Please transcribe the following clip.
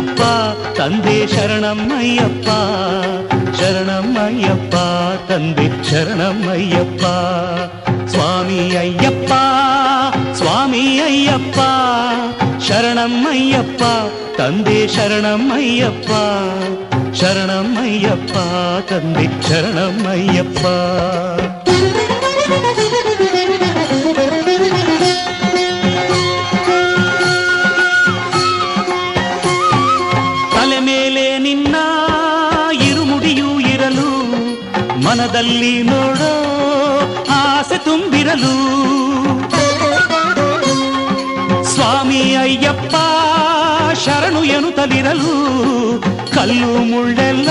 ಅಯ್ಯಪ್ಪ ತಂದೆ ಶರಣಮ್ಮಯ್ಯಪ್ಪ ಶರಣಮ್ಮಯ್ಯಪ್ಪ ತಂದೆ ಶರಣಮ್ಮಯ್ಯಪ್ಪ ಸ್ವಾಮಿ ಅಯ್ಯಪ್ಪ ಸ್ವಾಮಿ ಅಯ್ಯಪ್ಪ ಶರಣಮ್ಮಯ್ಯಪ್ಪ ತಂದೆ ಶರಣಮ್ಮಯ್ಯಪ್ಪ ಶರಣಮ್ಮಯ್ಯಪ್ಪ ತಂದೆ ಶರಣಮ್ಮಯ್ಯಪ್ಪ ತಲೆ ಮೇಲೆ ನಿನ್ನ ಇರುಮುಡಿಯೂ ಇರಲು ಮನದಲ್ಲಿ ನೋಡೋ ಆಸೆ ತುಂಬಿರಲು ಸ್ವಾಮಿ ಅಯ್ಯಪ್ಪ ಶರಣು ಎನ್ನುತ್ತಲಿರಲು ಕಲ್ಲು ಮುಳ್ಳೆಲ್ಲ